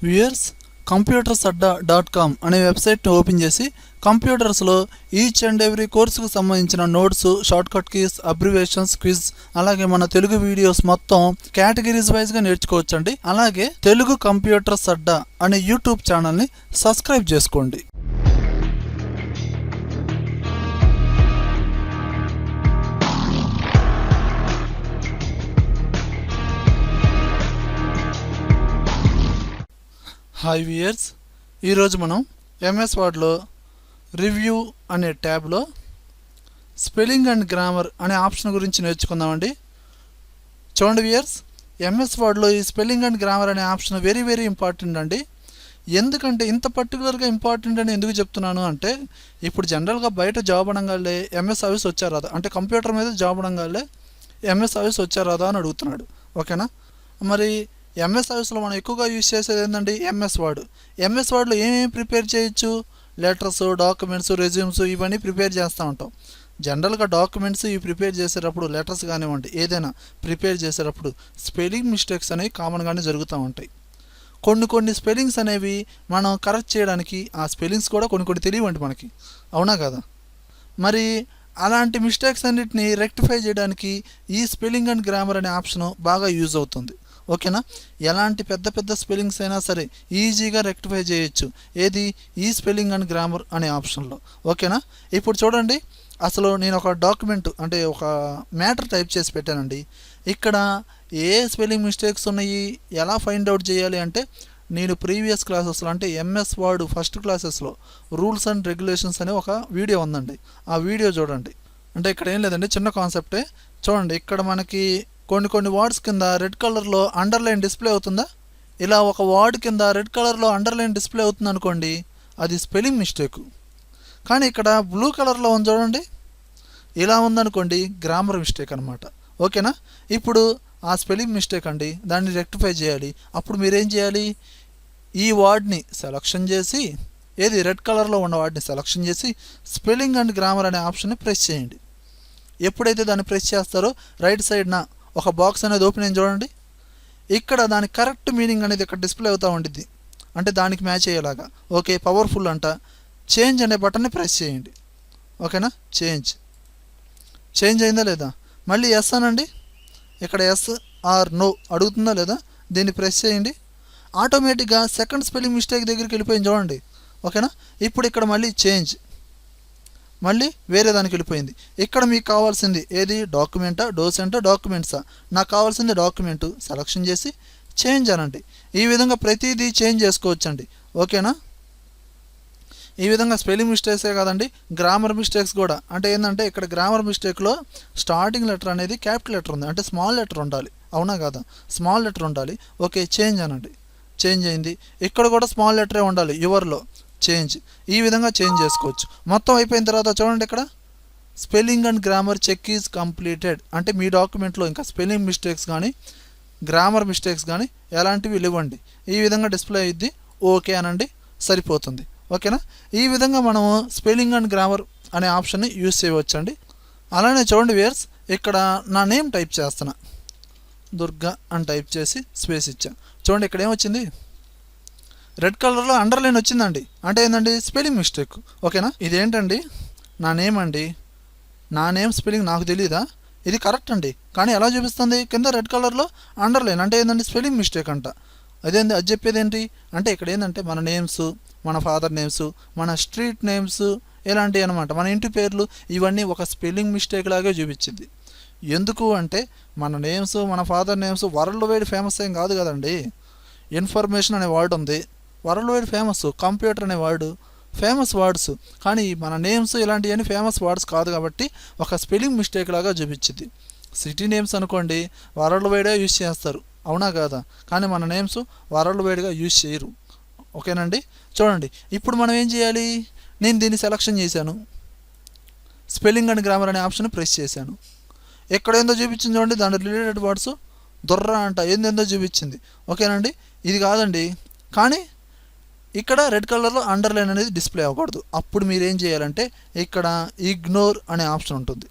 Viewers computersadda.com అనే వెబ్సైట్ని open చేసి కంప్యూటర్స్లో ఈచ్ అండ్ ఎవ్రీ కోర్సుకు సంబంధించిన notes, shortcut keys, abbreviations, quiz, అలాగే మన తెలుగు వీడియోస్ మొత్తం కేటగిరీస్ వైజ్గా నేర్చుకోవచ్చండి. అలాగే తెలుగు కంప్యూటర్స్ అడ్డా అనే యూట్యూబ్ ఛానల్ని సబ్స్క్రైబ్ చేసుకోండి. హాయ్ వ్యూయర్స్, ఈరోజు మనం ఎంఎస్ వర్డ్లో రివ్యూ అనే ట్యాబ్లో స్పెల్లింగ్ అండ్ గ్రామర్ అనే ఆప్షన్ గురించి నేర్చుకుందామండి. చూడండి వ్యూయర్స్, ఎంఎస్ వర్డ్లో ఈ స్పెల్లింగ్ అండ్ గ్రామర్ అనే ఆప్షన్ వెరీ వెరీ ఇంపార్టెంట్ అండి. ఎందుకంటే ఇంత పర్టికులర్గా ఇంపార్టెంట్ అని ఎందుకు చెప్తున్నాను అంటే, ఇప్పుడు జనరల్గా బయట జాబ్ అనగానే ఎంఎస్ ఆఫీస్ వచ్చారాదా, అంటే కంప్యూటర్ మీద జాబ్ అనగానే ఎంఎస్ ఆఫీస్ వచ్చారాదా అని అడుగుతున్నాడు. ఓకేనా? మరి ఎంఎస్ ఆఫీస్లో మనం ఎక్కువగా యూజ్ చేసేది ఏంటండి? MS word. ఎంఎస్ వర్డ్లో ఏమేమి ప్రిపేర్ చేయొచ్చు? లెటర్స్, డాక్యుమెంట్స్, రెజ్యూమ్స్ ఇవన్నీ ప్రిపేర్ చేస్తూ ఉంటాం. జనరల్గా డాక్యుమెంట్స్ ఇవి ప్రిపేర్ చేసేటప్పుడు, లెటర్స్ కానివ్వండి ఏదైనా ప్రిపేర్ చేసేటప్పుడు స్పెల్లింగ్ మిస్టేక్స్ అనేవి కామన్గానే జరుగుతూ ఉంటాయి. కొన్ని స్పెల్లింగ్స్ అనేవి మనం కరెక్ట్ చేయడానికి, ఆ స్పెల్లింగ్స్ కూడా కొన్ని తెలియవండి మనకి, అవునా కదా? మరి అలాంటి మిస్టేక్స్ అన్నిటిని రెక్టిఫై చేయడానికి ఈ స్పెల్లింగ్ అండ్ గ్రామర్ అనే ఆప్షన్ బాగా యూజ్ అవుతుంది. ఓకేనా? ఎలాంటి పెద్ద స్పెల్లింగ్స్ అయినా సరే ఈజీగా రెక్టిఫై చేయొచ్చు. ఏది? ఈ స్పెల్లింగ్ అండ్ గ్రామర్ అనే ఆప్షన్లో. ఓకేనా? ఇప్పుడు చూడండి, అసలు నేను ఒక డాక్యుమెంట్ అంటే ఒక మ్యాటర్ టైప్ చేసి పెట్టానండి. ఇక్కడ ఏ స్పెల్లింగ్ మిస్టేక్స్ ఉన్నాయి, ఎలా ఫైండ్ అవుట్ చేయాలి అంటే, నేను ప్రీవియస్ క్లాసెస్లో అంటే ఎంఎస్ వర్డ్ ఫస్ట్ క్లాసెస్లో రూల్స్ అండ్ రెగ్యులేషన్స్ అనే ఒక వీడియో ఉందండి. ఆ వీడియో చూడండి. అంటే ఇక్కడ ఏం లేదండి, చిన్న కాన్సెప్టే. చూడండి, ఇక్కడ మనకి కొన్ని వర్డ్స్ కింద రెడ్ కలర్లో అండర్లైన్ డిస్ప్లే అవుతుందా? ఇలా ఒక వర్డ్ కింద రెడ్ కలర్లో అండర్లైన్ డిస్ప్లే అవుతుంది అనుకోండి, అది స్పెల్లింగ్ మిస్టేక్. కానీ ఇక్కడ బ్లూ కలర్లో ఉంది చూడండి, ఇలా ఉందనుకోండి, గ్రామర్ మిస్టేక్ అనమాట. ఓకేనా? ఇప్పుడు ఆ స్పెల్లింగ్ మిస్టేక్ అండి, దాన్ని రెక్టిఫై చేయాలి. అప్పుడు మీరేం చేయాలి? ఈ వర్డ్ని సెలక్షన్ చేసి, ఏది రెడ్ కలర్లో ఉన్న వర్డ్ని సెలక్షన్ చేసి స్పెల్లింగ్ అండ్ గ్రామర్ అనే ఆప్షన్ని ప్రెస్ చేయండి. ఎప్పుడైతే దాన్ని ప్రెస్ చేస్తారో రైట్ సైడ్న ఒక బాక్స్ అనేది ఓపెన్ అయింది చూడండి. ఇక్కడ దాని కరెక్ట్ మీనింగ్ అనేది ఇక్కడ డిస్ప్లే అవుతూ ఉండిద్ది, అంటే దానికి మ్యాచ్ అయ్యేలాగా. ఓకే, పవర్ఫుల్ అంట. చేంజ్ అనే బటన్ని ప్రెస్ చేయండి. ఓకేనా? చేంజ్ అయిందా లేదా? మళ్ళీ ఎస్ అనండి. ఇక్కడ ఎస్ ఆర్ నో అడుగుతుందా లేదా? దీన్ని ప్రెస్ చేయండి. ఆటోమేటిక్గా సెకండ్ స్పెల్లింగ్ మిస్టేక్ దగ్గరికి వెళ్ళిపోయింది చూడండి. ఓకేనా? ఇప్పుడు ఇక్కడ మళ్ళీ చేంజ్, మళ్ళీ వేరే దానికి వెళ్ళిపోయింది. ఇక్కడ మీకు కావాల్సింది ఏది? డాక్యుమెంటా, డోసెంటా, డాక్యుమెంట్సా? నాకు కావాల్సింది డాక్యుమెంటు. సెలక్షన్ చేసి చేంజ్ అనండి. ఈ విధంగా ప్రతిదీ చేంజ్ చేసుకోవచ్చండి. ఓకేనా? ఈ విధంగా స్పెల్లింగ్ మిస్టేక్సే కాదండి, గ్రామర్ మిస్టేక్స్ కూడా. అంటే ఏంటంటే, ఇక్కడ గ్రామర్ మిస్టేక్లో స్టార్టింగ్ లెటర్ అనేది క్యాపిటల్ లెటర్ ఉంది, అంటే స్మాల్ లెటర్ ఉండాలి, అవునా కదా? స్మాల్ లెటర్ ఉండాలి. ఓకే, చేంజ్ అనండి. చేంజ్ అయింది. ఇక్కడ కూడా స్మాల్ లెటరే ఉండాలి, యువర్లో. చేంజ్. ఈ విధంగా చేంజ్ చేసుకోవచ్చు. మొత్తం అయిపోయిన తర్వాత చూడండి, ఇక్కడ spelling and grammar check is completed. అంటే మీ డాక్యుమెంట్లో ఇంకా స్పెల్లింగ్ మిస్టేక్స్ కానీ గ్రామర్ మిస్టేక్స్ కానీ ఎలాంటివి ఇవ్వండి. ఈ విధంగా డిస్ప్లే అయ్యిద్ది. ఓకే అనండి, సరిపోతుంది. ఓకేనా? ఈ విధంగా మనము స్పెల్లింగ్ అండ్ గ్రామర్ అనే ఆప్షన్ని యూజ్ చేయవచ్చండి. అలానే చూడండి వ్యూయర్స్, ఇక్కడ నా నేమ్ టైప్ చేస్తున్నా, దుర్గా అని టైప్ చేసి స్పేస్ ఇచ్చా. చూడండి, ఇక్కడ ఏమొచ్చింది? రెడ్ కలర్లో అండర్లైన్ వచ్చిందండి. అంటే ఏంటండి? Spelling mistake. ఓకేనా? ఇదేంటండి? నా నేమ్ అండి. నా నేమ్ స్పెల్లింగ్ నాకు తెలియదా? ఇది కరెక్ట్ అండి, కానీ ఎలా చూపిస్తుంది? కింద రెడ్ కలర్లో అండర్లైన్. అంటే ఏంటండి? స్పెల్లింగ్ మిస్టేక్ అంట. అదేంటి? అది చెప్పేది ఏంటి అంటే, ఇక్కడ ఏంటంటే మన నేమ్స్, మన ఫాదర్ నేమ్స్, మన స్ట్రీట్ నేమ్స్ ఇలాంటివి అనమాట, మన ఇంటి పేర్లు, ఇవన్నీ ఒక స్పెల్లింగ్ మిస్టేక్ లాగే చూపించింది. ఎందుకు అంటే, మన నేమ్స్, మన father names world wide famous ఏం కాదు కదండి. ఇన్ఫర్మేషన్ అనే వర్డ్ ఉంది, వరల్డ్ వైడ్ ఫేమస్. కంప్యూటర్ అనే వర్డ్ ఫేమస్ వర్డ్స్, కానీ మన నేమ్స్ ఇలాంటివన్నీ ఫేమస్ వర్డ్స్ కాదు కాబట్టి ఒక స్పెల్లింగ్ మిస్టేక్ లాగా చూపించింది. సిటీ నేమ్స్ అనుకోండి, వరల్డ్ వైడే యూజ్ చేస్తారు, అవునా కాదా? కానీ మన నేమ్స్ వరల్డ్ వైడ్గా యూజ్ చేయరు. ఓకేనండి? చూడండి, ఇప్పుడు మనం ఏం చేయాలి? నేను దీన్ని సెలక్షన్ చేశాను, స్పెల్లింగ్ అండ్ గ్రామర్ అనే ఆప్షన్ ప్రెస్ చేశాను. ఎక్కడేందో చూపించింది చూడండి, దాని రిలేటెడ్ వర్డ్స్ దొర్రా అంట ఏందేందో చూపించింది. ఓకేనండి? ఇది కాదండి, కానీ ఇక్కడ రెడ్ కలర్లో అండర్లైన్ అనేది డిస్ప్లే అవ్వకూడదు. అప్పుడు మీరు ఏం చేయాలంటే, ఇక్కడ ఇగ్నోర్ అనే ఆప్షన్ ఉంటుంది,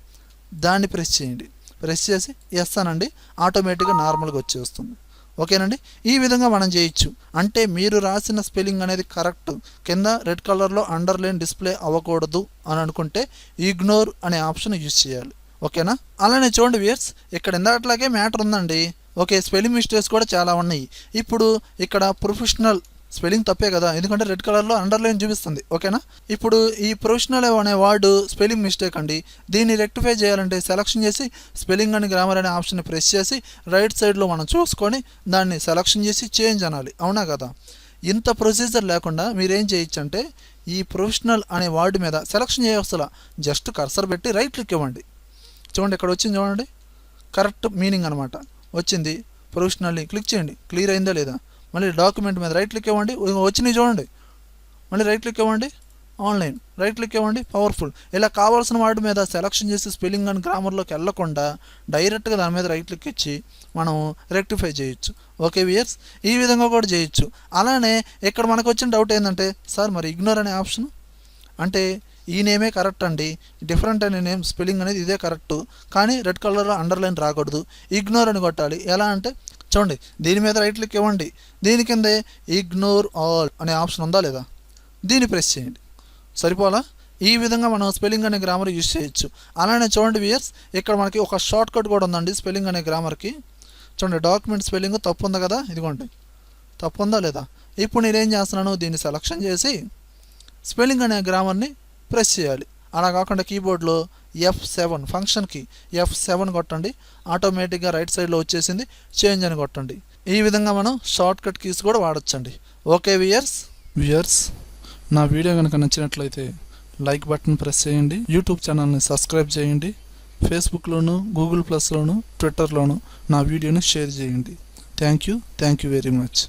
దాన్ని ప్రెస్ చేయండి. ప్రెస్ చేసి ఎస్ అనండి, ఆటోమేటిక్గా నార్మల్గా వచ్చేస్తుంది. ఓకేనండి. ఈ విధంగా మనం చేయొచ్చు. అంటే మీరు రాసిన స్పెల్లింగ్ అనేది కరెక్ట్, కింద రెడ్ కలర్లో అండర్లైన్ డిస్ప్లే అవ్వకూడదు అని అనుకుంటే ఇగ్నోర్ అనే ఆప్షన్ యూజ్ చేయాలి. ఓకేనా? అలానే చూడండి వ్యూయర్స్, ఇక్కడ ఇందాకట్లాగే మ్యాటర్ ఉందండి. ఓకే, స్పెల్లింగ్ మిస్టేక్స్ కూడా చాలా ఉన్నాయి. ఇప్పుడు ఇక్కడ ప్రొఫెషనల్ స్పెల్లింగ్ తప్పే కదా, ఎందుకంటే రెడ్ కలర్లో అండర్లైన్ చూపిస్తుంది. ఓకేనా? ఇప్పుడు ఈ ప్రొఫెషనల్ అనే వర్డ్ స్పెల్లింగ్ మిస్టేక్ అండి. దీన్ని రెక్టిఫై చేయాలంటే సెలక్షన్ చేసి స్పెల్లింగ్ అండ్ గ్రామర్ అనే ఆప్షన్ ప్రెస్ చేసి రైట్ సైడ్లో మనం చూసుకొని దాన్ని సెలక్షన్ చేసి చేంజ్ అనాలి. అవునా కదా? ఇంత ప్రొసీజర్ లేకుండా మీరేం చేయొచ్చు అంటే ఈ ప్రొఫెషనల్ అనే వర్డ్ మీద సెలక్షన్ చేయవసలా, జస్ట్ కర్సర్ పెట్టి రైట్ క్లిక్ ఇవ్వండి. చూడండి ఇక్కడ వచ్చింది, చూడండి కరెక్ట్ మీనింగ్ అనమాట వచ్చింది. ప్రొఫెషనల్ని క్లిక్ చేయండి, క్లియర్ అయిందా లేదా. మళ్ళీ డాక్యుమెంట్ మీద రైట్ క్లిక్ ఇవ్వండి, వచ్చినాయి చూడండి. మళ్ళీ రైట్ క్లిక్ ఇవ్వండి, ఆన్లైన్ రైట్ క్లిక్ ఇవ్వండి, పవర్ఫుల్. ఇలా కావాల్సిన వాటి మీద సెలక్షన్ చేసి స్పెల్లింగ్ అండ్ గ్రామర్లోకి వెళ్ళకుండా డైరెక్ట్గా దాని మీద రైట్ క్లిక్ ఇచ్చి మనం రెక్టిఫై చేయొచ్చు. ఓకే వ్యూయర్స్, ఈ విధంగా కూడా చేయొచ్చు. అలానే ఇక్కడ మనకు వచ్చిన డౌట్ ఏంటంటే, సార్ మరి ఇగ్నోర్ అనే ఆప్షన్ అంటే ఈ నేమే కరెక్ట్ అండి, డిఫరెంట్ అనే నేమ్ స్పెల్లింగ్ అనేది ఇదే కరెక్ట్, కానీ రెడ్ కలర్లో అండర్లైన్ రాకూడదు, ఇగ్నోర్ అని కొట్టాలి. ఎలా అంటే చూడండి, దీని మీద రైట్ క్లిక్ ఇవ్వండి, దీని కిందే ఇగ్నోర్ ఆల్ అనే ఆప్షన్ ఉందా లేదా, దీన్ని ప్రెస్ చేయండి. సరిపోలా? ఈ విధంగా మనం స్పెల్లింగ్ అనే గ్రామర్ యూజ్ చేయొచ్చు. అలానే చూడండి వ్యూయర్స్, ఇక్కడ మనకి ఒక షార్ట్ కట్ కూడా ఉందండి స్పెల్లింగ్ అనే గ్రామర్కి. చూడండి, డాక్యుమెంట్ స్పెల్లింగ్ తప్పు ఉంది కదా, ఇదిగోండి తప్పు ఉందా లేదా. ఇప్పుడు నేనేం చేస్తున్నాను, దీన్ని సెలక్షన్ చేసి స్పెల్లింగ్ అనే గ్రామర్ని ప్రెస్ చేయాలి. అలా కాకుండా కీబోర్డ్లో F7 ఫంక్షన్కి F7 కొట్టండి, ఆటోమేటిక్గా రైట్ సైడ్లో వచ్చేసింది, చేంజ్ అని కొట్టండి. ఈ విధంగా మనం షార్ట్ కట్ కీస్ కూడా వాడచ్చండి. ఓకే వ్యూయర్స్, నా వీడియో కనుక నచ్చినట్లయితే లైక్ బటన్ ప్రెస్ చేయండి, యూట్యూబ్ ఛానల్ని సబ్స్క్రైబ్ చేయండి, ఫేస్బుక్లోను, గూగుల్ ప్లస్లోను, ట్విట్టర్లోను నా వీడియోని షేర్ చేయండి. Thank you very much.